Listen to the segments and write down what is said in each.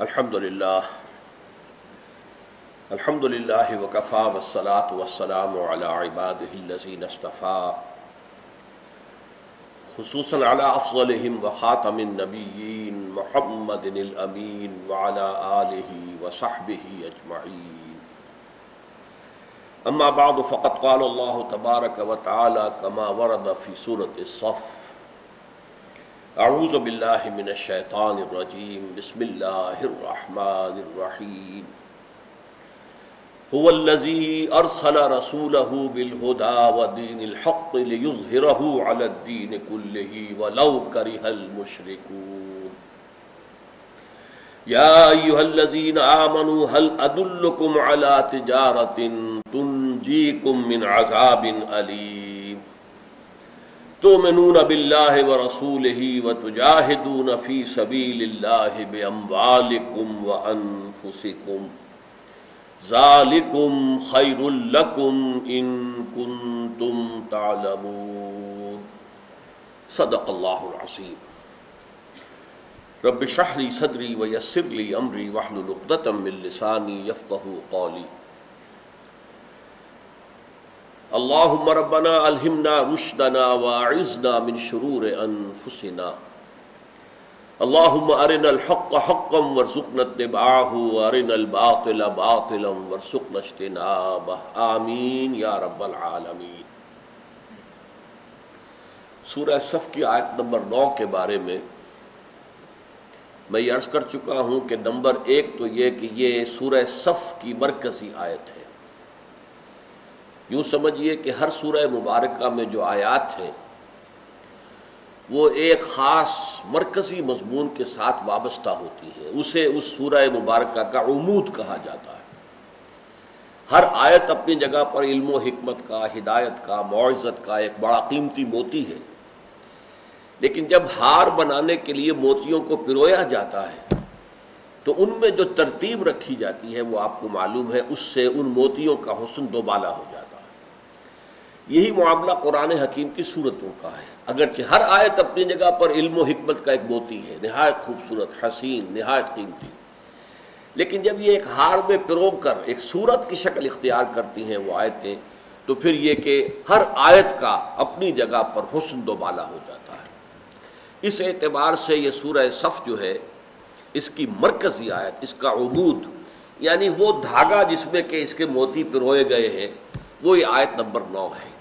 الحمد للہ وکفی والصلاة والسلام علی عباده الذین اصطفى خصوصا علی افضلهم وخاتم النبیین محمد الامین وعلی آلہ وصحبہ اجمعین. اما بعد فقد قال اللہ تبارک وتعالی کما ورد فی سورۃ الصف: اعوذ باللہ من الشیطان الرجیم بسم اللہ الرحمن الرحیم. هو الذی ارسل رسولہ بالہدی ودین الحق لیظہرہ علی الدین کلہ ولو کرہ المشرکون. یا ایہا الذین آمنوا هل ادلکم علی تجارۃ تنجیکم من عذاب علیم تؤمنون باللہ ورسولہ وتجاہدون فی سبیل اللہ باموالکم وانفسکم ذالکم خیر لکم ان کنتم تعلمون. صدق اللہ العظیم. رب اشرح لی صدری ویسر لی امری واحلل عقدۃ من لسانی یفقہوا قولی. اللہم ربنا الہمنا رشدنا واعذنا من شرور انفسنا. اللہم ارنا الحق حقا وارزقنا اتباعہ وارنا الباطل باطلا وارزقنا اجتنابہ. آمین یا رب العالمین. سورہ صف کی آیت نمبر 9 کے بارے میں یہ عرض کر چکا ہوں کہ نمبر 1 تو یہ کہ یہ سورہ صف کی مرکزی آیت ہے. یوں سمجھیے کہ ہر سورہ مبارکہ میں جو آیات ہیں وہ ایک خاص مرکزی مضمون کے ساتھ وابستہ ہوتی ہیں. اسے اس سورہ مبارکہ کا عمود کہا جاتا ہے. ہر آیت اپنی جگہ پر علم و حکمت کا، ہدایت کا، موعظت کا ایک بڑا قیمتی موتی ہے. لیکن جب ہار بنانے کے لیے موتیوں کو پرویا جاتا ہے تو ان میں جو ترتیب رکھی جاتی ہے وہ آپ کو معلوم ہے، اس سے ان موتیوں کا حسن دوبالا ہو جاتا ہے. یہی معاملہ قرآن حکیم کی صورتوں کا ہے. اگرچہ ہر آیت اپنی جگہ پر علم و حکمت کا ایک موتی ہے، نہایت خوبصورت، حسین، نہایت قیمتی، لیکن جب یہ ایک ہار میں پرو کر ایک صورت کی شکل اختیار کرتی ہیں وہ آیتیں، تو پھر یہ کہ ہر آیت کا اپنی جگہ پر حسن دوبالا ہو جاتا ہے. اس اعتبار سے یہ سورہ صف جو ہے، اس کی مرکزی آیت، اس کا عمود، یعنی وہ دھاگا جس میں کہ اس کے موتی پروئے گئے ہیں، وہ یہ آیت نمبر 9 ہے.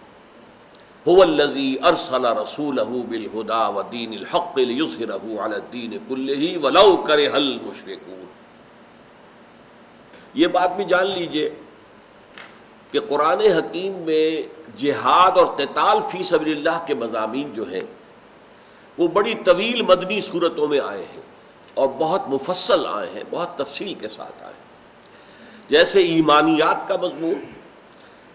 هو الذی ارسل رسولہ بالہدی ودین الحق لیظہرہ علی الدین کلہ ولو کرہ المشرکون. یہ بات بھی جان لیجئے کہ قرآن حکیم میں جہاد اور قتال فی سبیل اللہ کے مضامین جو ہیں وہ بڑی طویل مدنی صورتوں میں آئے ہیں اور بہت مفصل آئے ہیں، بہت تفصیل کے ساتھ آئے ہیں. جیسے ایمانیات کا مضمون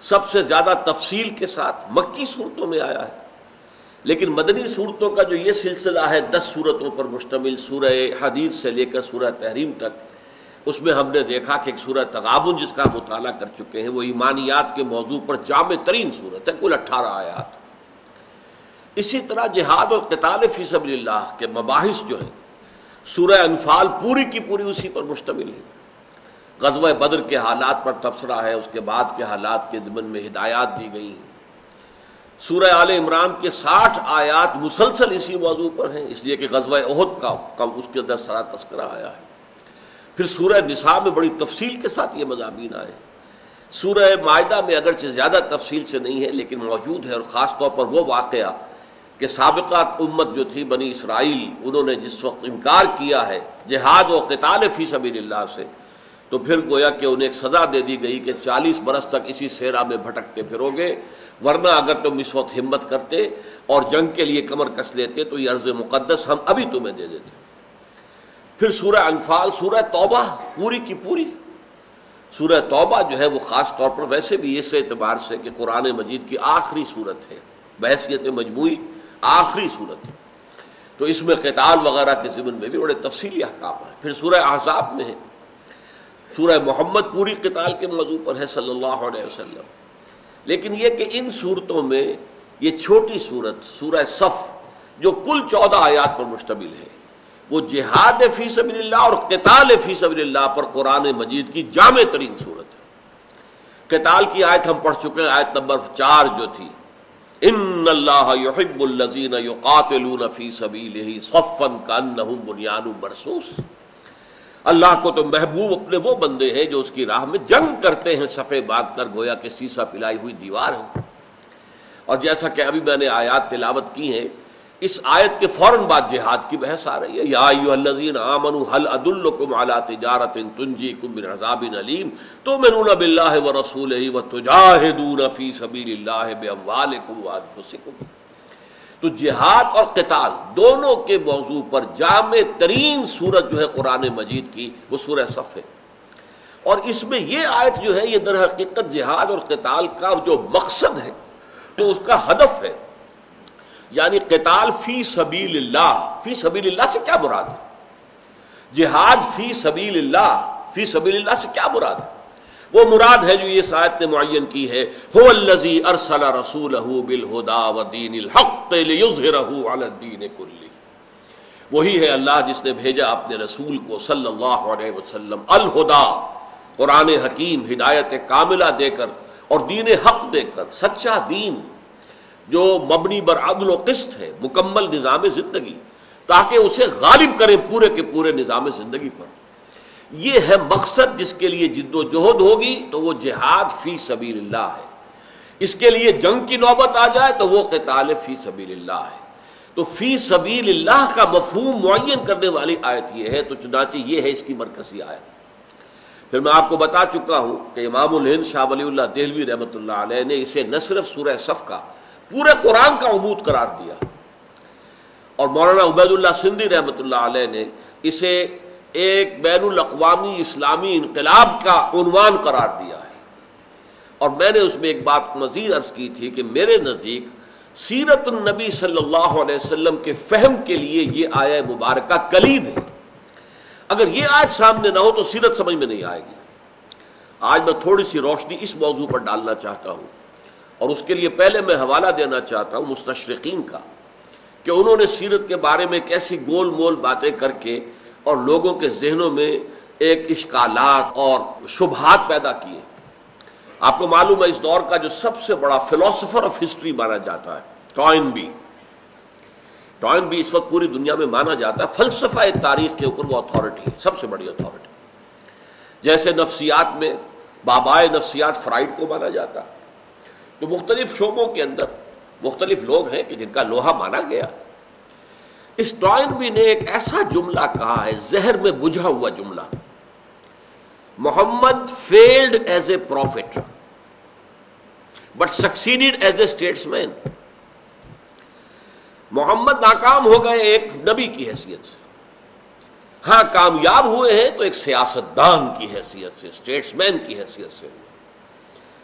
سب سے زیادہ تفصیل کے ساتھ مکی صورتوں میں آیا ہے، لیکن مدنی صورتوں کا جو یہ سلسلہ ہے 10 صورتوں پر مشتمل، سورہ حدید سے لے کر سورہ تحریم تک، اس میں ہم نے دیکھا کہ ایک سورہ تغابن جس کا مطالعہ کر چکے ہیں، وہ ایمانیات کے موضوع پر جامع ترین صورت ہے، کل 18 آیات. اسی طرح جہاد اور قتال فی سبیل اللہ کے مباحث جو ہیں، سورہ انفال پوری کی پوری اسی پر مشتمل ہے. غزوہ بدر کے حالات پر تبصرہ ہے، اس کے بعد کے حالات کے ضمن میں ہدایات دی گئی ہیں. سورہ آل عمران کے 60 آیات مسلسل اسی موضوع پر ہیں، اس لیے کہ غزوہ احد کا اس کے اندر سارا تذکرہ آیا ہے. پھر سورہ نساء میں بڑی تفصیل کے ساتھ یہ مضامین آئے ہیں. سورہ مائدہ میں اگرچہ زیادہ تفصیل سے نہیں ہے لیکن موجود ہے، اور خاص طور پر وہ واقعہ کہ سابقہ امت جو تھی بنی اسرائیل، انہوں نے جس وقت انکار کیا ہے جہاد و قتال فی سبیل اللہ سے، تو پھر گویا کہ انہیں ایک سزا دے دی گئی کہ 40 برس تک اسی صحرا میں بھٹکتے پھرو گے، ورنہ اگر تم اس وقت ہمت کرتے اور جنگ کے لیے کمر کس لیتے تو یہ ارض مقدس ہم ابھی تمہیں دے دیتے. پھر سورہ انفال، سورہ توبہ پوری کی پوری. سورہ توبہ جو ہے وہ خاص طور پر ویسے بھی اس اعتبار سے کہ قرآن مجید کی آخری صورت ہے، بحیثیت مجموعی آخری صورت ہے، تو اس میں قتال وغیرہ کے ضمن میں بھی بڑے تفصیلی احکام ہیں. پھر سورہ احزاب میں ہے، سورہ محمد پوری قتال کے موضوع پر ہے صلی اللہ علیہ وسلم. لیکن یہ کہ ان صورتوں میں یہ چھوٹی صورت سورہ صف جو کل 14 آیات پر مشتمل ہے، وہ جہاد فی سبیل اللہ اور قتال فی سبیل اللہ پر قرآن مجید کی جامع ترین صورت ہے۔ قتال کی آیت ہم پڑھ چکے ہیں، آیت نمبر 4 جو تھی، ان اللہ یحب الذین یقاتلون فی سبیلہ صفا کانہم بنیان مرصوص۔ اللہ کو تو محبوب اپنے وہ بندے ہیں جو اس کی راہ میں جنگ کرتے ہیں صفے باندھ کر، گویا کہ سیسا پلائی ہوئی دیوار ہے۔ اور جیسا کہ ابھی میں نے آیات تلاوت کی ہیں، اس آیت کے فوراً بعد جہاد کی بحث آ رہی ہے۔ یا ایھا الذین آمنوا هل ادلکم علی تجارۃ تنجیکم من عذاب علیم تؤمنون باللہ ورسولہ وتجاہدون فی سبیل اللہ باموالکم وانفسکم۔ تو جہاد اور قتال دونوں کے موضوع پر جامع ترین سورت جو ہے قرآن مجید کی وہ سورہ صف ہے، اور اس میں یہ آیت جو ہے یہ در حقیقت جہاد اور قتال کا جو مقصد ہے، جو اس کا ہدف ہے، یعنی قتال فی سبیل اللہ۔ فی سبیل اللہ سے کیا مراد ہے؟ جہاد فی سبیل اللہ، فی سبیل اللہ سے کیا مراد ہے؟ وہ مراد ہے جو یہ آیت نے معین کی ہے، هو الذی ارسل رسولہ بالہدی ودین الحق لیظہرہ علی الدین کلہ۔ وہی ہے اللہ جس نے بھیجا اپنے رسول کو صلی اللہ علیہ وسلم الہدی، قرآن حکیم، ہدایت کاملہ دے کر اور دین حق دے کر، سچا دین جو مبنی بر عدل و قسط ہے، مکمل نظام زندگی، تاکہ اسے غالب کریں پورے کے پورے نظام زندگی پر۔ یہ ہے مقصد جس کے لیے جد و جہد ہوگی تو وہ جہاد فی سبیل اللہ ہے، اس کے لیے جنگ کی نوبت آ جائے تو وہ قتال فی سبیل اللہ ہے۔ تو فی سبیل اللہ کا مفہوم معین کرنے والی آیت یہ ہے، تو چنانچہ یہ ہے اس کی مرکزی آیت۔ پھر میں آپ کو بتا چکا ہوں کہ امام الہند شاہ ولی اللہ دہلوی رحمۃ اللہ علیہ نے اسے نہ صرف سورہ صف کا، پورے قرآن کا عبود قرار دیا، اور مولانا عبید اللہ سندھی رحمۃ اللہ علیہ نے اسے ایک بین الاقوامی اسلامی انقلاب کا عنوان قرار دیا ہے۔ اور میں نے اس میں ایک بات مزید عرض کی تھی کہ میرے نزدیک سیرت النبی صلی اللہ علیہ وسلم کے فہم کے لیے یہ آیہ مبارکہ کلید ہے۔ اگر یہ آیت سامنے نہ ہو تو سیرت سمجھ میں نہیں آئے گی۔ آج میں تھوڑی سی روشنی اس موضوع پر ڈالنا چاہتا ہوں، اور اس کے لیے پہلے میں حوالہ دینا چاہتا ہوں مستشرقین کا، کہ انہوں نے سیرت کے بارے میں کیسی گول مول باتیں کر کے اور لوگوں کے ذہنوں میں ایک اشکالات اور شبہات پیدا کیے۔ آپ کو معلوم ہے اس دور کا جو سب سے بڑا فلاسفر آف ہسٹری مانا جاتا ہے ٹوائنبی اس وقت پوری دنیا میں مانا جاتا ہے، فلسفہ تاریخ کے اوپر وہ اتھارٹی ہے، سب سے بڑی اتھارٹی۔ جیسے نفسیات میں بابائے نفسیات فرائڈ کو مانا جاتا، تو مختلف شعبوں کے اندر مختلف لوگ ہیں کہ جن کا لوہا مانا گیا۔ اس ٹوائنبی نے ایک ایسا جملہ کہا ہے، زہر میں بجھا ہوا جملہ، Muhammad failed as a prophet but succeeded as a statesman. Muhammad ناکام ہو گئے ایک نبی کی حیثیت سے، ہاں کامیاب ہوئے ہیں تو ایک سیاستدان کی حیثیت سے، اسٹیٹس مین کی حیثیت سے۔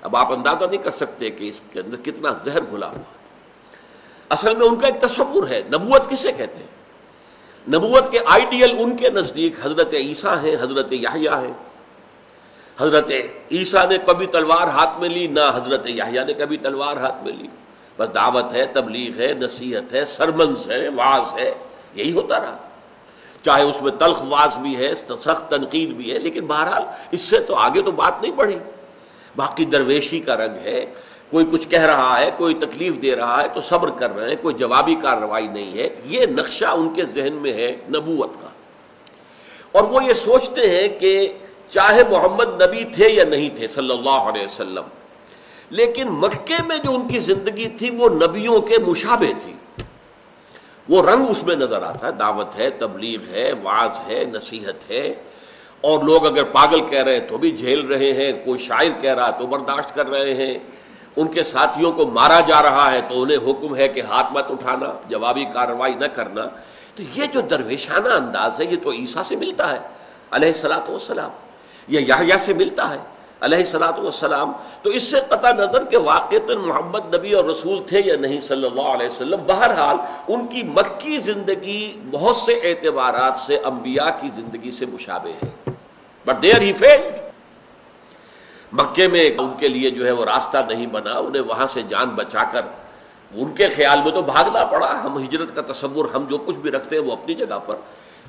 اب آپ اندازہ نہیں کر سکتے کہ اس کے اندر کتنا زہر گھلا ہوا۔ اصل میں ان کا ایک تصور ہے، نبوت کسے کہتے ہیں؟ نبوت کے آئیڈیل ان کے نزدیک حضرت عیسیٰ ہیں، حضرت یحییٰ ہیں۔ حضرت عیسیٰ نے کبھی تلوار ہاتھ میں لی، نہ حضرت یحییٰ نے کبھی تلوار ہاتھ میں لی، بس دعوت ہے، تبلیغ ہے، نصیحت ہے، سرمنز ہے، وعظ ہے، یہی ہوتا رہا۔ چاہے اس میں تلخ وعظ بھی ہے، سخت تنقید بھی ہے، لیکن بہرحال اس سے تو آگے تو بات نہیں بڑھی۔ باقی درویشی کا رنگ ہے، کوئی کچھ کہہ رہا ہے، کوئی تکلیف دے رہا ہے تو صبر کر رہے ہیں، کوئی جوابی کارروائی نہیں ہے۔ یہ نقشہ ان کے ذہن میں ہے نبوت کا، اور وہ یہ سوچتے ہیں کہ چاہے محمد نبی تھے یا نہیں تھے صلی اللہ علیہ وسلم، لیکن مکے میں جو ان کی زندگی تھی وہ نبیوں کے مشابہ تھی، وہ رنگ اس میں نظر آتا ہے، دعوت ہے، تبلیغ ہے، وعظ ہے، نصیحت ہے، اور لوگ اگر پاگل کہہ رہے ہیں تو بھی جھیل رہے ہیں، کوئی شاعر کہہ رہا تو برداشت کر رہے ہیں، ان کے ساتھیوں کو مارا جا رہا ہے تو انہیں حکم ہے کہ ہاتھ مت اٹھانا، جوابی کارروائی نہ کرنا۔ تو یہ جو درویشانہ انداز ہے یہ تو عیسیٰ سے ملتا ہے علیہ الصلوۃ والسلام، یہ یحییٰ سے ملتا ہے علیہ الصلوۃ والسلام۔ تو اس سے قطع نظر کہ واقعتاً محمد نبی اور رسول تھے یا نہیں صلی اللہ علیہ وسلم، بہرحال ان کی مکی زندگی بہت سے اعتبارات سے انبیاء کی زندگی سے مشابہ ہے، بٹ دیئر ہی فیلڈ۔ مکے میں ان کے لیے جو ہے وہ راستہ نہیں بنا، انہیں وہاں سے جان بچا کر ان کے خیال میں تو بھاگنا پڑا۔ ہم ہجرت کا تصور ہم جو کچھ بھی رکھتے ہیں وہ اپنی جگہ پر،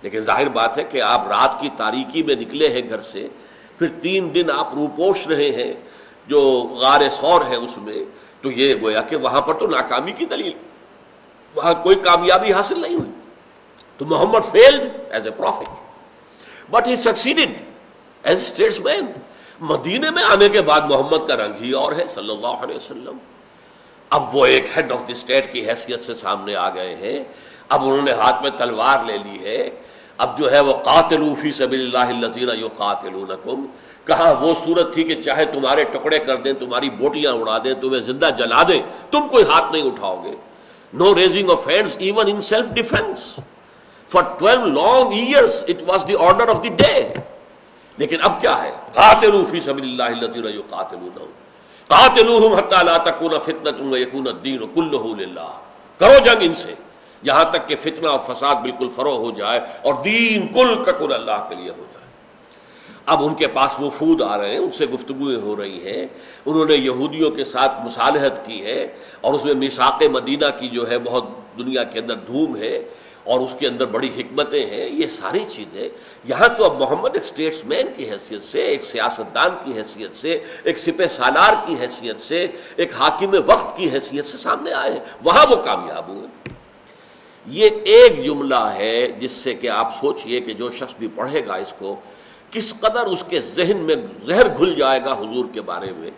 لیکن ظاہر بات ہے کہ آپ رات کی تاریکی میں نکلے ہیں گھر سے، پھر 3 دن آپ روپوش رہے ہیں جو غار ثور ہے اس میں، تو یہ گویا کہ وہاں پر تو ناکامی کی دلیل، وہاں کوئی کامیابی حاصل نہیں ہوئی. تو Muhammad failed as a prophet but ہی سکسیڈڈ ایز اے اسٹیٹسمین. مدینے میں آنے کے بعد محمد کا رنگ ہی اور ہے صلی اللہ علیہ وسلم. اب وہ ایک ہیڈ آف دی اسٹیٹ کی حیثیت سے سامنے آ گئے ہیں. اب انہوں نے ہاتھ میں تلوار لے لی ہے. اب جو ہے وہ قاتلوا فی سبیل اللہ الذین یقاتلونکم. کہاں وہ صورت تھی کہ چاہے تمہارے ٹکڑے کر دیں، تمہاری بوٹیاں اڑا دیں، تمہیں زندہ جلا دیں، تم کوئی ہاتھ نہیں اٹھاؤ گے. No raising of hands even in self-defense. For 12 long years it was the order of the day. لیکن اب کیا ہے؟ قاتلوا فی سبیل اللہ الذین یقاتلونہم قاتلوہم حتی لا تکون فتنۃ ویکون الدین کلہ للہ. کرو جنگ ان سے یہاں تک کہ فتنہ اور فساد بالکل فروغ ہو جائے اور دین کل کا کل اللہ کے لیے ہو جائے. اب ان کے پاس وفود آ رہے ہیں، ان سے گفتگویں ہو رہی ہیں. انہوں نے یہودیوں کے ساتھ مصالحت کی ہے اور اس میں میثاق مدینہ کی جو ہے بہت دنیا کے اندر دھوم ہے اور اس کے اندر بڑی حکمتیں ہیں. یہ ساری چیزیں یہاں تو اب محمد ایک اسٹیٹس مین کی حیثیت سے، ایک سیاستدان کی حیثیت سے، ایک سپہ سالار کی حیثیت سے، ایک حاکم وقت کی حیثیت سے سامنے آئے ہیں. وہاں وہ کامیاب ہوئے. یہ ایک جملہ ہے جس سے کہ آپ سوچئے کہ جو شخص بھی پڑھے گا اس کو کس قدر اس کے ذہن میں زہر گھل جائے گا حضور کے بارے میں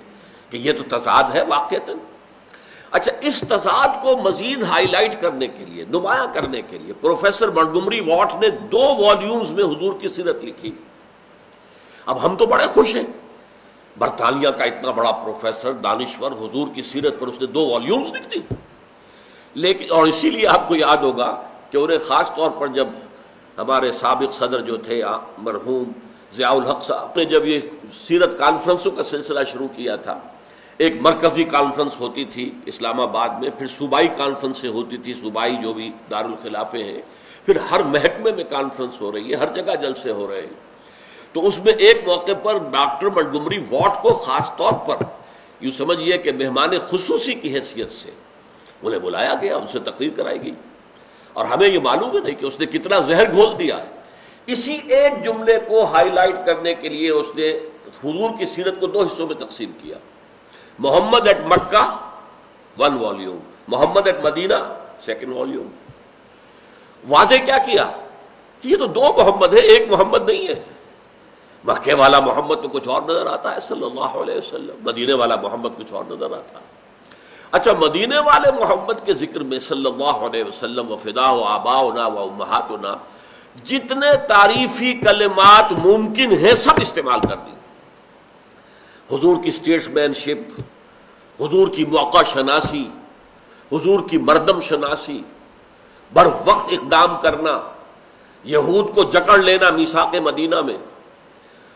کہ یہ تو تضاد ہے واقعتاً. اچھا، اس تضاد کو مزید ہائی لائٹ کرنے کے لیے، نمایاں کرنے کے لیے پروفیسر منٹگومری واٹ نے 2 والیومز میں حضور کی سیرت لکھی. اب ہم تو بڑے خوش ہیں، برطانیہ کا اتنا بڑا پروفیسر دانشور حضور کی سیرت پر اس نے 2 والیومز لکھ دی. لیکن اور اسی لیے آپ کو یاد ہوگا کہ انہیں خاص طور پر جب ہمارے سابق صدر جو تھے مرحوم ضیاء الحق صاحب نے جب یہ سیرت کانفرنسوں کا سلسلہ شروع کیا تھا، ایک مرکزی کانفرنس ہوتی تھی اسلام آباد میں، پھر صوبائی کانفرنسیں ہوتی تھی، صوبائی جو بھی دارالخلافے ہیں، پھر ہر محکمے میں کانفرنس ہو رہی ہے، ہر جگہ جلسے ہو رہے ہیں. تو اس میں ایک موقع پر ڈاکٹر منٹگومری واٹ کو خاص طور پر یوں سمجھیے کہ مہمان خصوصی کی حیثیت سے انہیں بلایا گیا، ان سے تقریر کرائی گئی. اور ہمیں یہ معلوم ہے نہیں کہ اس نے کتنا زہر گھول دیا ہے. اسی ایک جملے کو ہائی لائٹ کرنے کے لیے اس نے حضور کی سیرت کو 2 حصوں میں تقسیم کیا. Muhammad at Mecca 1 volume, Muhammad at Medina 2 volume. واضح کیا کیا کہ یہ تو 2 محمد ہے، ایک محمد نہیں ہے. مکے والا محمد تو کچھ اور نظر آتا ہے صلی اللہ علیہ وسلم، مدینے والا محمد کچھ اور نظر آتا ہے. اچھا، مدینے والے محمد کے ذکر میں صلی اللہ علیہ وسلم وفداء آباؤنا و امہاتنا جتنے تعریفی کلمات ممکن ہیں سب استعمال کر دی. حضور کی اسٹیٹس مین شپ، حضور کی موقع شناسی، حضور کی مردم شناسی، بر وقت اقدام کرنا، یہود کو جکڑ لینا میثاق مدینہ میں،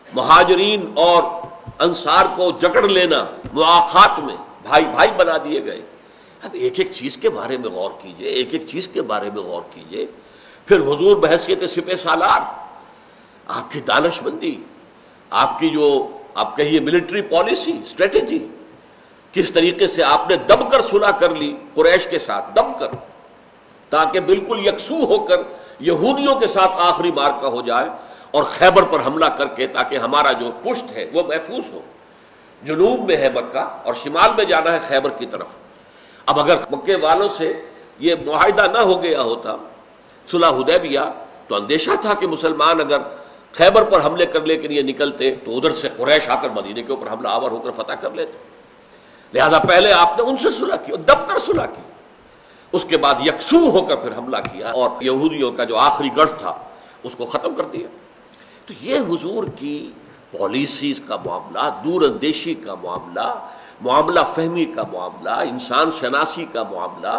مہاجرین اور انصار کو جکڑ لینا مواخات میں، بھائی بھائی بنا دیے گئے. اب ایک ایک چیز کے بارے میں غور کیجئے، ایک ایک چیز کے بارے میں غور کیجئے. پھر حضور بحیثیت سپہ سالار، آپ کی دانش مندی، آپ کی جو آپ کہیے ملٹری پالیسی، اسٹریٹجی، کس طریقے سے آپ نے دب کر صلح کر لی قریش کے ساتھ، دب کر، تاکہ بالکل یکسو ہو کر یہودیوں کے ساتھ آخری مارکہ ہو جائے اور خیبر پر حملہ کر کے تاکہ ہمارا جو پشت ہے وہ محفوظ ہو. جنوب میں ہے مکہ اور شمال میں جانا ہے خیبر کی طرف. اب اگر مکے والوں سے یہ معاہدہ نہ ہو گیا ہوتا صلح حدیبیہ تو اندیشہ تھا کہ مسلمان اگر خیبر پر حملے کرنے کے لیے نکلتے تو ادھر سے قریش آ کر مدینے کے اوپر حملہ آور ہو کر فتح کر لیتے. لہذا پہلے آپ نے ان سے صلح کی اور دب کر صلح کی، اس کے بعد یکسو ہو کر پھر حملہ کیا اور یہودیوں کا جو آخری گڑھ تھا اس کو ختم کر دیا. تو یہ حضور کی پالیسیز کا معاملہ، دور اندیشی کا معاملہ، معاملہ فہمی کا معاملہ، انسان شناسی کا معاملہ،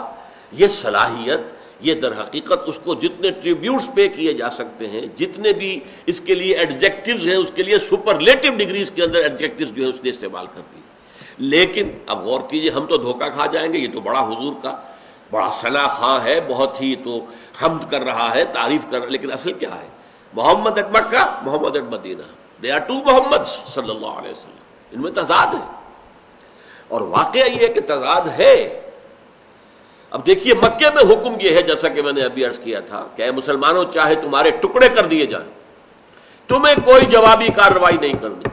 یہ صلاحیت، یہ در حقیقت اس کو جتنے ٹریبیوٹس پے کیے جا سکتے ہیں، جتنے بھی اس کے لیے ایڈجیکٹیوز ہیں، اس کے لیے سپرلیٹو ڈگریز کے اندر ایڈجیکٹیوز جو ہے اس نے استعمال کر دی. لیکن اب غور کیجئے، ہم تو دھوکہ کھا جائیں گے، یہ تو بڑا حضور کا بڑا ثنا خواں ہے، بہت ہی تو حمد کر رہا ہے، تعریف کر رہا ہے، لیکن اصل کیا ہے؟ Muhammad at Mecca, Muhammad at Medina. They are 2 Muhammad صلی اللہ علیہ وسلم. ان میں تضاد ہے اور واقعہ یہ ہے کہ تضاد ہے. اب دیکھیے مکے میں حکم یہ ہے جیسا کہ میں نے ابھی عرض کیا تھا کہ اے مسلمانوں چاہے تمہارے ٹکڑے کر دیے جائیں، تمہیں کوئی جوابی کارروائی نہیں کرنی،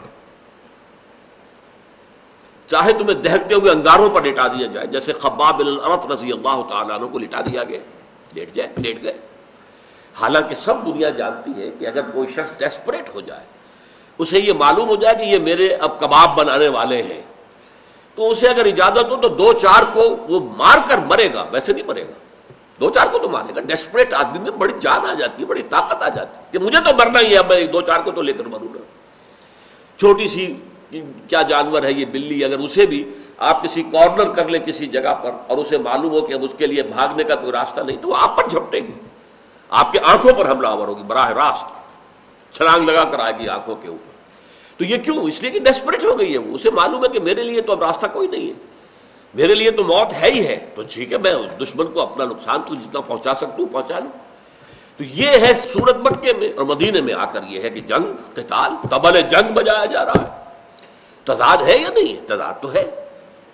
چاہے تمہیں دہکتے ہوئے انگاروں پر لٹا دیا جائے، جیسے خباب بن الارت رضی اللہ تعالیٰ عنہ کو لٹا دیا گیا، لیٹ گئے۔ حالانکہ سب دنیا جانتی ہے کہ اگر کوئی شخص ڈیسپریٹ ہو جائے، اسے یہ معلوم ہو جائے کہ یہ میرے اب کباب بنانے والے ہیں، تو اسے اگر اجازت ہو تو دو چار کو وہ مار کر مرے گا، ویسے نہیں مرے گا، دو چار کو تو مارے گا۔ ڈیسپریٹ آدمی میں بڑی جان آ جاتی ہے، بڑی طاقت آ جاتی ہے کہ مجھے تو مرنا ہی ہے، میں دو چار کو تو لے کر مروں گا۔ چھوٹی سی کیا جانور ہے یہ بلی، اگر اسے بھی آپ کسی کارنر کر لیں کسی جگہ پر اور اسے معلوم ہو کہ اب اس کے لیے بھاگنے کا کوئی راستہ نہیں، تو وہ آپ پر جھپٹے گی، آپ کی آنکھوں پر حملہ آور ہوگی، براہ راست چھلانگ لگا کر آئے گی آنکھوں کے اوپر۔ تو یہ کیوں؟ اس لیے کہ ڈیسپریٹ ہو گئی ہے وہ، اسے معلوم ہے کہ میرے لیے تو اب راستہ کوئی نہیں ہے، میرے لیے تو موت ہے ہی ہے، تو ٹھیک ہے میں اس دشمن کو اپنا نقصان تو جتنا پہنچا سکتا ہوں پہنچا لوں۔ تو یہ ہے سورت مکے میں، اور مدینے میں آ کر یہ ہے کہ جنگ، قتال، طبل جنگ بجایا جا رہا ہے۔ تضاد ہے یا نہیں ہے؟ تضاد تو ہے،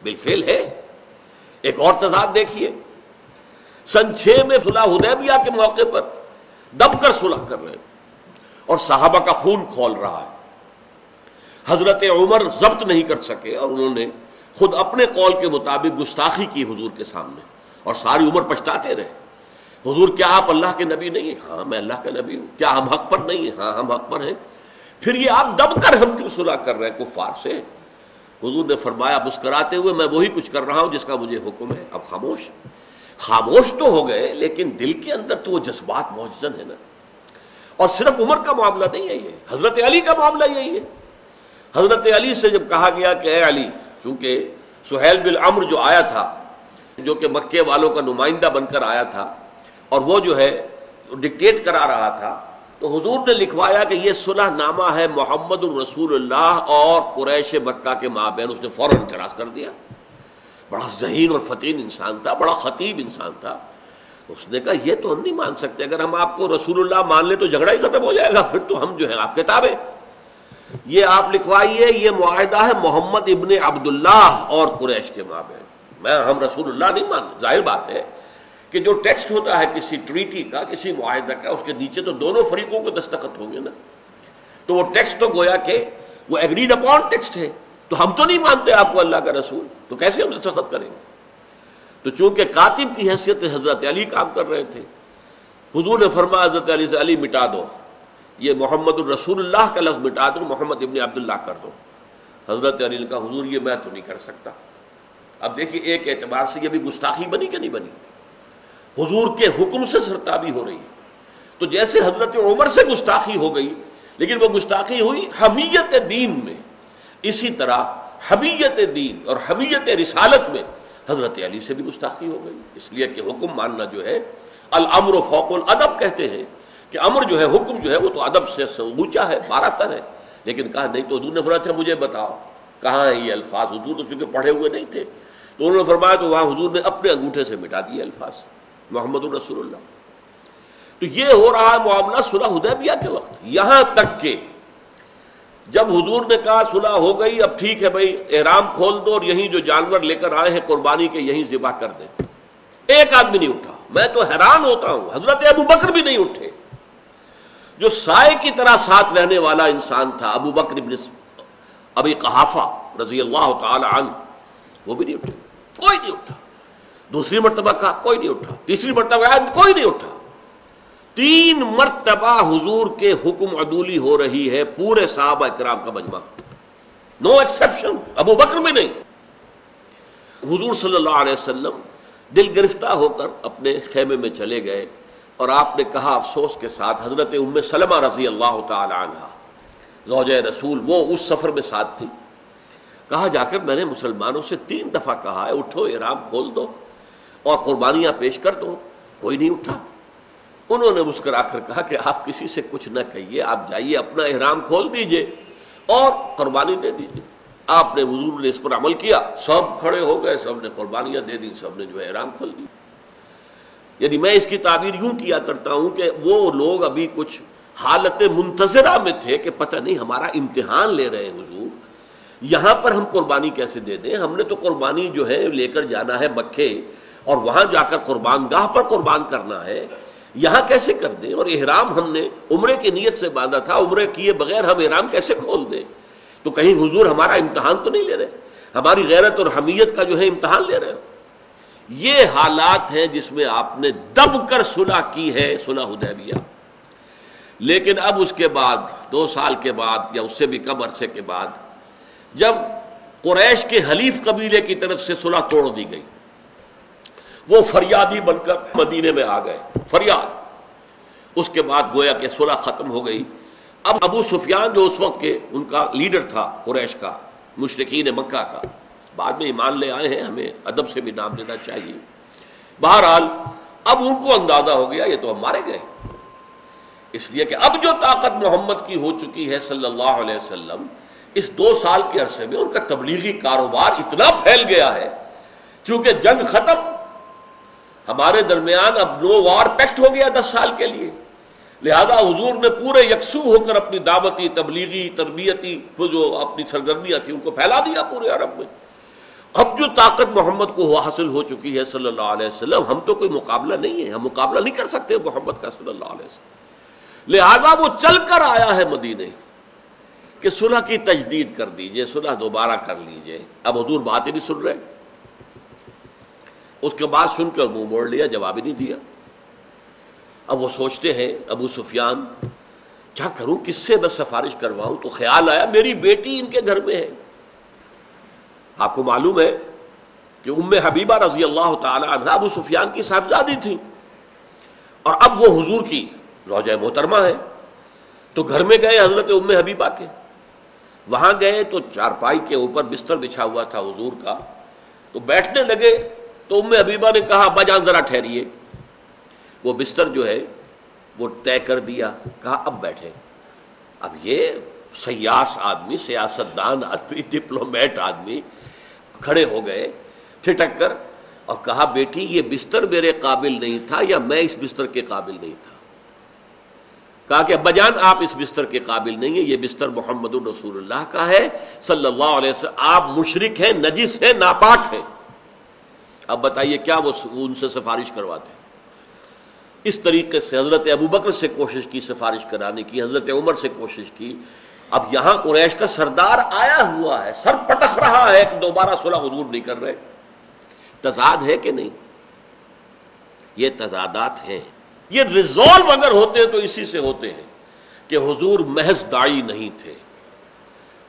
بالفعل ہے۔ ایک اور تضاد دیکھیے، سن 6 میں صلح حدیبیہ کے موقع پر دب کر صلح کر رہے ہیں اور صحابہ کا خون کھول رہا ہے۔ حضرت عمر ضبط نہیں کر سکے اور انہوں نے خود اپنے قول کے مطابق گستاخی کی حضور کے سامنے، اور ساری عمر پچھتاتے رہے، حضور کیا آپ اللہ کے نبی نہیں ہیں؟ ہاں میں اللہ کا نبی ہوں۔ کیا ہم حق پر نہیں ہیں؟ ہاں ہم حق پر ہیں۔ پھر یہ آپ دب کر ہم کیوں صلح کر رہے ہیں کفار سے؟ حضور نے فرمایا مسکراتے ہوئے، میں وہی کچھ کر رہا ہوں جس کا مجھے حکم ہے۔ اب خاموش تو ہو گئے، لیکن دل کے اندر تو وہ جذبات موجزن ہے نا۔ اور صرف عمر کا معاملہ نہیں ہے، یہ حضرت علی کا معاملہ یہی ہے۔ حضرت علی سے جب کہا گیا کہ اے علی، چونکہ سہیل بن عمرو جو آیا تھا، جو کہ مکے والوں کا نمائندہ بن کر آیا تھا، اور وہ جو ہے ڈکٹیٹ کرا رہا تھا، تو حضور نے لکھوایا کہ یہ صلح نامہ ہے محمد الرسول اللہ اور قریش مکہ کے مابین۔ اس نے فوراً اعتراض کر دیا۔ بڑا ذہین اور فطین انسان تھا، بڑا خطیب انسان تھا۔ اس نے کہا یہ تو ہم نہیں مان سکتے، اگر ہم آپ کو رسول اللہ مان لیں تو جھگڑا ہی ختم ہو جائے گا، پھر تو ہم جو ہیں آپ کے تابع۔ یہ آپ لکھوائیے، یہ معاہدہ ہے محمد ابن عبداللہ اور قریش کے مابین، ہم رسول اللہ نہیں مان۔ ظاہر بات ہے کہ جو ٹیکسٹ ہوتا ہے کسی ٹریٹی کا، کسی معاہدہ کا، اس کے نیچے تو دونوں فریقوں کو دستخط ہوں گے نا، تو وہ ٹیکسٹ تو گویا کہ وہ ایگریڈ اپون ٹیکسٹ ہے، تو ہم تو نہیں مانتے آپ کو اللہ کا رسول، تو کیسے ہم دستخط کریں گے؟ تو چونکہ کاتب کی حیثیت سے حضرت علی کام کر رہے تھے، حضور نے فرمایا حضرت علی سے، علی مٹا دو یہ محمد الرسول اللہ کا لفظ، مٹا دو، محمد ابن عبداللہ کر دو۔ حضرت علی نے کہا حضور یہ میں تو نہیں کر سکتا۔ اب دیکھیے ایک اعتبار سے یہ بھی گستاخی بنی کہ نہیں بنی؟ حضور کے حکم سے سرتابی ہو رہی ہے، تو جیسے حضرت عمر سے گستاخی ہو گئی، لیکن وہ گستاخی ہوئی حمیت دین میں، اسی طرح حمیت دین اور حمیت رسالت میں حضرت علی سے بھی گستاخی ہو گئی، اس لیے کہ حکم ماننا جو ہے الامر فوق الادب کہتے ہیں، کہ امر جو ہے، حکم جو ہے وہ تو ادب سے اونچا ہے، باراتر ہے۔ لیکن کہا نہیں، تو حضور نے فرمایا مجھے بتاؤ کہاں ہیں یہ الفاظ؟ حضور تو چونکہ پڑھے ہوئے نہیں تھے، تو انہوں نے فرمایا، تو وہاں حضور نے اپنے انگوٹھے سے مٹا دیے الفاظ محمد الرسول اللہ۔ تو یہ ہو رہا ہے معاملہ صلح حدیبیہ کے وقت، یہاں تک کہ جب حضور نے کہا صلح ہو گئی، اب ٹھیک ہے بھائی احرام کھول دو اور یہیں جو جانور لے کر آئے ہیں قربانی کے یہیں ذبح کر دیں، ایک آدمی نہیں اٹھا۔ میں تو حیران ہوتا ہوں، حضرت ابو بکر بھی نہیں اٹھے، جو سائے کی طرح ساتھ رہنے والا انسان تھا، ابو بکر ابن ابی قحافہ رضی اللہ تعالی عنہ، وہ بھی نہیں اٹھے، کوئی نہیں اٹھا۔ دوسری مرتبہ کہا کوئی نہیں اٹھا، تیسری مرتبہ کہا کوئی نہیں اٹھا۔ 3 مرتبہ حضور کے حکم عدولی ہو رہی ہے، پورے صحابہ کرام کا مجمع، نو ایکسیپشن، ابو بکر بھی نہیں۔ حضور صلی اللہ علیہ وسلم دل گرفتہ ہو کر اپنے خیمے میں چلے گئے، اور آپ نے کہا افسوس کے ساتھ، حضرت ام سلمہ رضی اللہ تعالی عنہا زوجہ رسول، وہ اس سفر میں ساتھ تھی، کہا جا کر میں نے مسلمانوں سے 3 دفعہ کہا ہے اٹھو احرام کھول دو اور قربانیاں پیش کر دو، کوئی نہیں اٹھا۔ انہوں نے مسکرا کر کہا کہ آپ کسی سے کچھ نہ کہیے، آپ جائیے اپنا احرام کھول دیجئے اور قربانی دے دیجئے۔ آپ نے، حضور نے اس پر عمل کیا، سب کھڑے ہو گئے، سب نے قربانیاں دے دی، سب نے جو ہے احرام کھول دی۔ یعنی میں اس کی تعبیر یوں کیا کرتا ہوں کہ وہ لوگ ابھی کچھ حالت منتظرہ میں تھے کہ پتہ نہیں ہمارا امتحان لے رہے ہیں حضور، یہاں پر ہم قربانی کیسے دے دیں؟ ہم نے تو قربانی جو ہے لے کر جانا ہے مکے، اور وہاں جا کر قربان گاہ پر قربان کرنا ہے، یہاں کیسے کر دیں؟ اور احرام ہم نے عمرے کی نیت سے باندھا تھا، عمرے کیے بغیر ہم احرام کیسے کھول دیں؟ تو کہیں حضور ہمارا امتحان تو نہیں لے رہے، ہماری غیرت اور حمیت کا جو ہے امتحان لے رہے ہو؟ یہ حالات ہیں جس میں آپ نے دب کر صلح کی ہے، صلح حدیبیہ۔ لیکن اب اس کے بعد 2 سال کے بعد یا اس سے بھی کم عرصے کے بعد جب قریش کے حلیف قبیلے کی طرف سے صلح توڑ دی گئی، وہ فریادی بن کر مدینے میں آ گئے، فریاد۔ اس کے بعد گویا کہ صلح ختم ہو گئی۔ اب ابو سفیان جو اس وقت کے ان کا لیڈر تھا قریش کا، مشرکین مکہ کا، بعد میں ایمان لے آئے ہیں، ہمیں ادب سے بھی نام لینا چاہیے۔ بہرحال اب ان کو اندازہ ہو گیا یہ تو ہم مارے گئے، اس لیے کہ اب جو طاقت محمد کی ہو چکی ہے صلی اللہ علیہ وسلم، اس 2 سال کے عرصے میں ان کا تبلیغی کاروبار اتنا پھیل گیا ہے، چونکہ جنگ ختم، ہمارے درمیان اب نو وار پیکٹ ہو گیا 10 سال کے لیے، لہذا حضور نے پورے یکسو ہو کر اپنی دعوتی، تبلیغی، تربیتی وہ جو اپنی سرگرمیاں تھیں ان کو پھیلا دیا پورے عرب میں۔ اب جو طاقت محمد کو حاصل ہو چکی ہے صلی اللہ علیہ وسلم، ہم تو کوئی مقابلہ نہیں ہے، ہم مقابلہ نہیں کر سکتے محمد کا صلی اللہ علیہ وسلم، لہذا وہ چل کر آیا ہے مدینے کہ صلح کی تجدید کر دیجئے، صلح دوبارہ کر لیجئے۔ اب حضور بات ہی نہیں سن رہے، اس کے بعد سن کر منہ موڑ لیا، جواب ہی نہیں دیا۔ اب وہ سوچتے ہیں ابو سفیان کیا کروں، کس سے میں سفارش کرواؤں؟ تو خیال آیا میری بیٹی ان کے گھر میں ہے۔ آپ کو معلوم ہے کہ ام حبیبہ رضی اللہ تعالی عنہا ابو سفیان کی صاحبزادی تھی، اور اب وہ حضور کی زوجہ محترمہ ہے۔ تو گھر میں گئے حضرت ام حبیبہ کے، وہاں گئے تو چارپائی کے اوپر بستر بچھا ہوا تھا حضور کا، تو بیٹھنے لگے تو ام حبیبہ نے کہا ابا جان ذرا ٹھہریے۔ وہ بستر جو ہے وہ طے کر دیا، کہا اب بیٹھے۔ اب یہ سیاس آدمی، سیاستدان آدمی، ڈپلومیٹ آدمی کھڑے ہو گئے ٹھٹک کر اور کہا بیٹی یہ بستر میرے قابل نہیں تھا یا میں اس بستر کے قابل نہیں تھا؟ کہا کہ ابا جان آپ اس بستر کے قابل نہیں ہیں، یہ بستر محمد رسول اللہ کا ہے صلی اللہ علیہ وسلم، آپ مشرک ہیں، نجس ہیں، ناپاک ہیں۔ اب بتائیے کیا وہ ان سے سفارش کرواتے ہیں؟ اس طریقے سے حضرت ابوبکر سے کوشش کی سفارش کرانے کی، حضرت عمر سے کوشش کی۔ اب یہاں قریش کا سردار آیا ہوا ہے، سر پٹخ رہا ہے کہ دوبارہ صلح حضور نہیں کر رہے۔ تضاد ہے کہ نہیں؟ یہ تضادات ہیں۔ یہ ریزولو اگر ہوتے ہیں تو اسی سے ہوتے ہیں کہ حضور محض داعی نہیں تھے،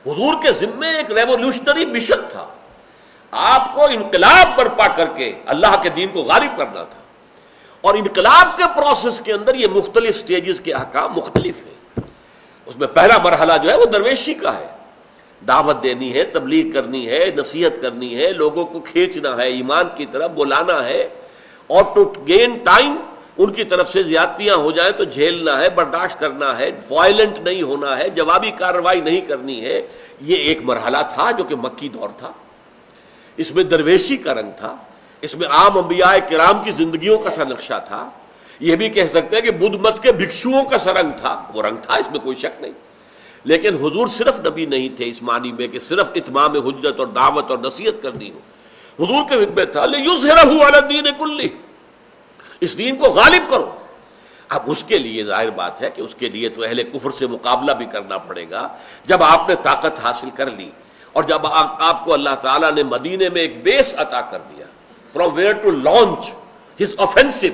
حضور کے ذمے ایک ریولیوشنری مشن تھا، آپ کو انقلاب برپا کر کے اللہ کے دین کو غالب کرنا تھا، اور انقلاب کے پروسیس کے اندر یہ مختلف سٹیجز کے احکام مختلف ہیں۔ اس میں پہلا مرحلہ جو ہے وہ درویشی کا ہے، دعوت دینی ہے، تبلیغ کرنی ہے، نصیحت کرنی ہے، لوگوں کو کھینچنا ہے، ایمان کی طرف بلانا ہے، اور ٹو گین ٹائم ان کی طرف سے زیادتیاں ہو جائیں تو جھیلنا ہے، برداشت کرنا ہے، وائلنٹ نہیں ہونا ہے، جوابی کارروائی نہیں کرنی ہے۔ یہ ایک مرحلہ تھا جو کہ مکی دور تھا، اس میں درویشی کا رنگ تھا، اس میں عام انبیاء کرام کی زندگیوں کا سا نقشہ تھا، یہ بھی کہہ سکتے ہیں کہ بدھ مت کے بھکشوؤں کا سا رنگ تھا، وہ رنگ تھا، اس میں کوئی شک نہیں۔ لیکن حضور صرف نبی نہیں تھے اس معنی میں کہ صرف اتمام حجت اور دعوت اور نصیحت کرنی ہو، حضور کے ذمہ تھا لِيُظْهِرَهُ عَلَى الدِّينِ كُلِّهِ، اس دین کو غالب کرو۔ اب اس کے لیے ظاہر بات ہے کہ اس کے لیے تو اہل کفر سے مقابلہ بھی کرنا پڑے گا۔ جب آپ نے طاقت حاصل کر لی اور جب آپ کو اللہ تعالیٰ نے مدینے میں ایک بیس عطا کر دیا from where to launch his offensive,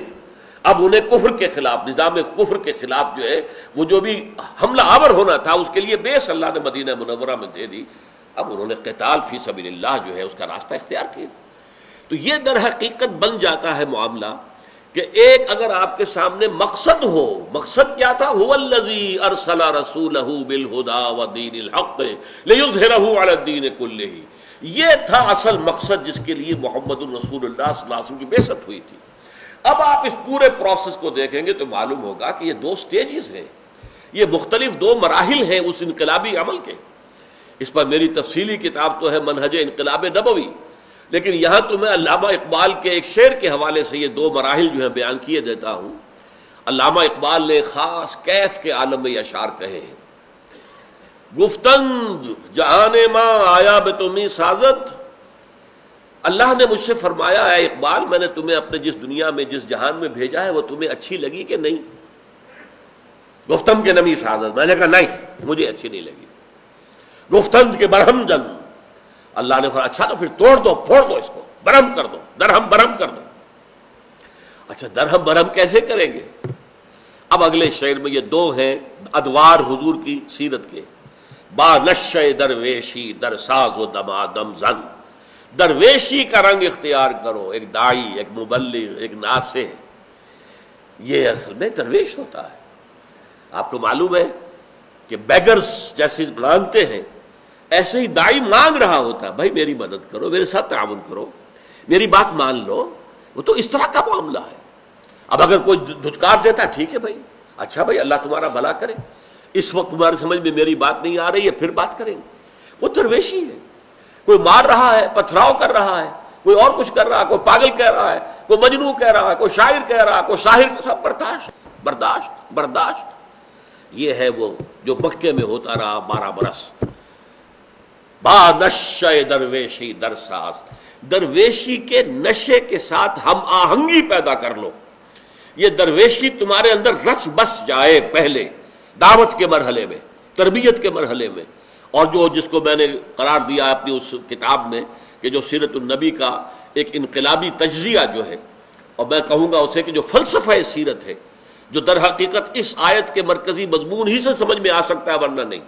اب انہیں کفر کے خلاف، نظام کفر کے خلاف جو ہے وہ جو بھی حملہ آور ہونا تھا اس کے لیے بیس اللہ نے مدینہ منورہ میں دے دی۔ اب انہوں نے قتال فی سبیل اللہ جو ہے اس کا راستہ اختیار کیا۔ تو یہ در حقیقت بن جاتا ہے معاملہ کہ ایک اگر آپ کے سامنے مقصد ہو، مقصد کیا تھا؟ هو الذی ارسل رسولہ بالہدی ودین الحق لیظہرہ علی الدین کلہ، یہ تھا اصل مقصد جس کے لیے محمد الرسول اللہ صلی اللہ علیہ وسلم کی بعثت ہوئی تھی۔ اب آپ اس پورے پروسیس کو دیکھیں گے تو معلوم ہوگا کہ یہ 2 سٹیجز ہیں، یہ مختلف 2 مراحل ہیں اس انقلابی عمل کے۔ اس پر میری تفصیلی کتاب تو ہے منہج انقلاب نبوی، لیکن یہاں تو میں علامہ اقبال کے ایک شعر کے حوالے سے یہ 2 مراحل جو ہیں بیان کیے دیتا ہوں۔ علامہ اقبال نے خاص کیف کے عالم میں یہ اشعار کہے ہیں، گفتند جہان ماں آیا بے تمہیں سازد، اللہ نے مجھ سے فرمایا اے اقبال میں نے تمہیں اپنے جس دنیا میں جس جہان میں بھیجا ہے وہ تمہیں اچھی لگی کہ نہیں؟ گفتم کے نمی سعادت، میں نے کہا نہیں مجھے اچھی نہیں لگی. گفتند کے برہم جن، اللہ نے فرمایا اچھا تو پھر توڑ دو، پھوڑ دو اس کو، برہم کر دو، درہم برہم کر دو. اچھا درہم برہم کیسے کریں گے؟ اب اگلے شعر میں یہ دو ہیں ادوار حضور کی سیرت کے. با نشے درویشی در ساز و دمادم زن، درویشی کا رنگ اختیار کرو، ایک داعی، ایک مبلغ، ایک ناصح. یہ اصل میں درویش ہوتا ہے. آپ کو معلوم ہے کہ بیگرز جیسے مانگتے ہیں ایسے ہی داعی مانگ رہا ہوتا ہے، بھائی میری مدد کرو، میرے ساتھ تعاون کرو، میری بات مان لو. وہ تو اس طرح کا معاملہ ہے. اب اگر کوئی دھتکار دیتا ہے ٹھیک ہے بھائی، اچھا بھائی اللہ تمہارا بھلا کرے، اس وقت تمہاری سمجھ میں میری بات نہیں آ رہی ہے، پھر بات کریں گے. وہ درویشی ہے. کوئی مار رہا ہے، پتھراؤ کر رہا ہے، کوئی اور کچھ کر رہا ہے، کوئی پاگل کہہ رہا ہے، کوئی مجنوں کہہ رہا ہے، کوئی شاعر کہہ رہا ہے، کوئی ساحر، سب برداشت برداشت برداشت. یہ ہے وہ جو مکے میں ہوتا رہا 12 برس. با نشے درویشی در ساز، درویشی کے نشے کے ساتھ ہم آہنگی پیدا کر لو. یہ درویشی تمہارے اندر رچ بس جائے پہلے دعوت کے مرحلے میں، تربیت کے مرحلے میں. اور جو جس کو میں نے قرار دیا اپنی اس کتاب میں کہ جو سیرت النبی کا ایک انقلابی تجزیہ جو ہے، اور میں کہوں گا اسے کہ جو فلسفہ سیرت ہے، جو در حقیقت اس آیت کے مرکزی مضمون ہی سے سمجھ میں آ سکتا ہے ورنہ نہیں.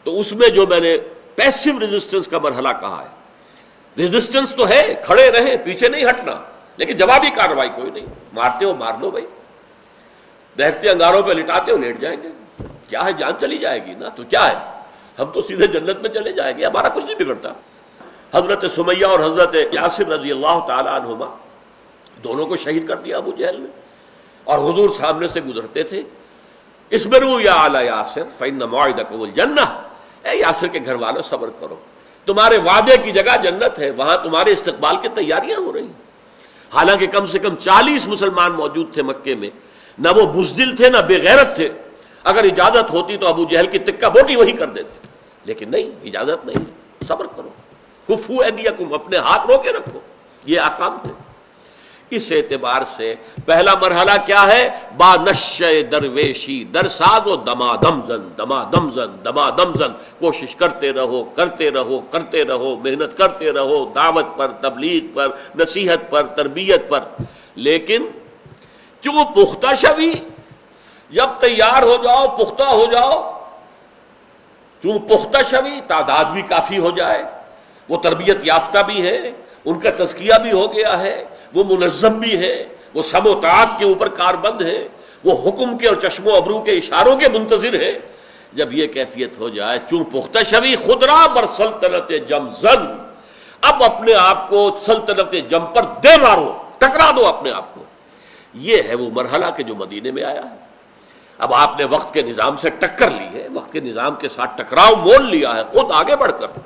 تو اس میں جو میں نے پیسو ریزسٹنس کا مرحلہ کہا ہے. ریزسٹنس تو ہے، کھڑے رہیں، پیچھے نہیں ہٹنا، لیکن جوابی کارروائی کوئی نہیں. مارتے ہو مار لو بھائی، دہتے انگاروں پہ لٹاتے ہو لیٹ جائیں گے، کیا ہے جان چلی جائے گی نا، تو کیا ہے، ہم تو سیدھے جنت میں چلے جائیں گے، ہمارا کچھ نہیں بگڑتا. حضرت سمیہ اور حضرت یاسر رضی اللہ تعالی عنہما دونوں کو شہید کر دیا ابو جہل نے. اور حضور سامنے سے گزرتے تھے. اصبروا یا آل یاسر فإن موعدکم الجنہ، اے یاسر کے گھر والوں صبر کرو، تمہارے وعدے کی جگہ جنت ہے، وہاں تمہارے استقبال کی تیاریاں ہو رہی ہیں. حالانکہ کم سے کم 40 مسلمان موجود تھے مکے میں، نہ وہ بزدل تھے نہ بے غیرت تھے. اگر اجازت ہوتی تو ابو جہل کی تکہ بوٹی وہی کر دیتے، لیکن نہیں، اجازت نہیں. صبر کرو، کفو ایدیکم، اپنے ہاتھ رو کے رکھو. یہ احکام تھے. اس اعتبار سے پہلا مرحلہ کیا ہے؟ با نشے درویشی در ساز و دمادم زن، دمادم زن، دمادم زن. کوشش کرتے رہو کرتے رہو کرتے رہو، محنت کرتے رہو دعوت پر، تبلیغ پر، نصیحت پر، تربیت پر. لیکن چوں پختہ شوی، جب تیار ہو جاؤ، پختہ ہو جاؤ، چوں پختہ شوی، تعداد بھی کافی ہو جائے، وہ تربیت یافتہ بھی ہے، ان کا تزکیہ بھی ہو گیا ہے، وہ منظم بھی ہے، وہ سم و طاعت کے اوپر کاربند ہے، وہ حکم کے اور چشم و ابرو کے اشاروں کے منتظر ہے. جب یہ کیفیت ہو جائے، چون پختہ شوی خدرا بر سلطنت جم زن، اب اپنے آپ کو سلطنت جم پر دے مارو، ٹکرا دو اپنے آپ کو. یہ ہے وہ مرحلہ کہ جو مدینے میں آیا ہے. اب آپ نے وقت کے نظام سے ٹکر لی ہے، وقت کے نظام کے ساتھ ٹکراؤ مول لیا ہے، خود آگے بڑھ کر.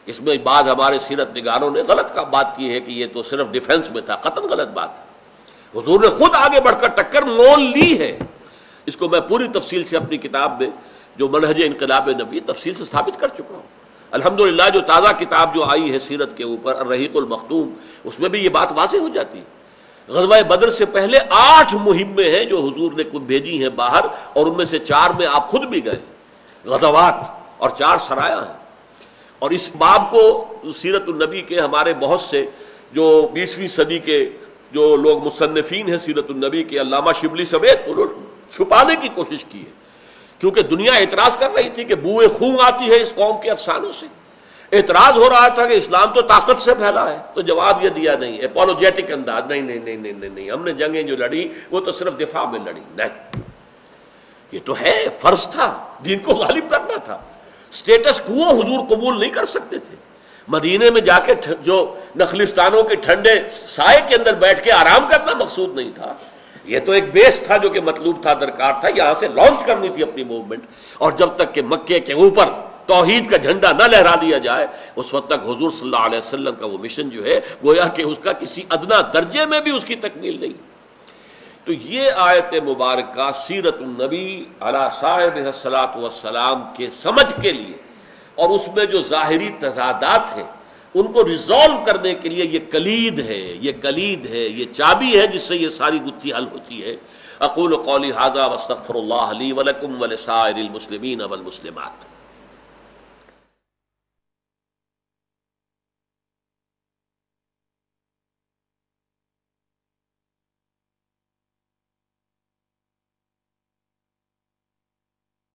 اس میں بعد ہمارے سیرت نگاروں نے غلط کا بات کی ہے کہ یہ تو صرف ڈیفنس میں تھا، قطعاً غلط بات ہے. حضور نے خود آگے بڑھ کر ٹکر مول لی ہے. اس کو میں پوری تفصیل سے اپنی کتاب میں جو منہج انقلاب نبی تفصیل سے ثابت کر چکا ہوں. الحمدللہ جو تازہ کتاب جو آئی ہے سیرت کے اوپر الرحیق المختوم، اس میں بھی یہ بات واضح ہو جاتی ہے. غزوہ بدر سے پہلے 8 مہمیں ہیں جو حضور نے بھیجی ہیں باہر، اور ان میں سے 4 میں آپ خود بھی گئے، غزوات، اور 4 سرایا ہیں. اور اس باب کو سیرت النبی کے ہمارے بہت سے جو 20ویں صدی کے جو لوگ مصنفین ہیں سیرت النبی کے، علامہ شبلی سمیت، انہوں نے چھپانے کی کوشش کی ہے، کیونکہ دنیا اعتراض کر رہی تھی کہ بوئے خون آتی ہے اس قوم کے افسانوں سے. اعتراض ہو رہا تھا کہ اسلام تو طاقت سے پھیلا ہے. تو جواب یہ دیا نہیں، اپولوجیٹک انداز، نہیں نہیں نہیں نہیں نہیں، ہم نے جنگیں جو لڑی وہ تو صرف دفاع میں لڑی. نہیں، یہ تو ہے، فرض تھا، دین کو غالب کرنا تھا. سٹیٹس کو حضور قبول نہیں کر سکتے تھے. مدینے میں جا کے جو نخلستانوں کے ٹھنڈے سائے کے اندر بیٹھ کے آرام کرنا مقصود نہیں تھا. یہ تو ایک بیس تھا جو کہ مطلوب تھا، درکار تھا، یہاں سے لانچ کرنی تھی اپنی موومنٹ. اور جب تک کہ مکے کے اوپر توحید کا جھنڈا نہ لہرا دیا جائے، اس وقت تک حضور صلی اللہ علیہ وسلم کا وہ مشن جو ہے گویا کہ اس کا کسی ادنا درجے میں بھی اس کی تکمیل نہیں. تو یہ آیت مبارکہ سیرت النبی علی صاحب الصلاۃ والسلام کے سمجھ کے لیے، اور اس میں جو ظاہری تضادات ہیں ان کو ریزالو کرنے کے لیے یہ کلید ہے، یہ کلید ہے، یہ چابی ہے جس سے یہ ساری گتھی حل ہوتی ہے۔ اقول قولی ھذا واستغفر اللہ لی ولکم ولسائر المسلمین والمسلمات۔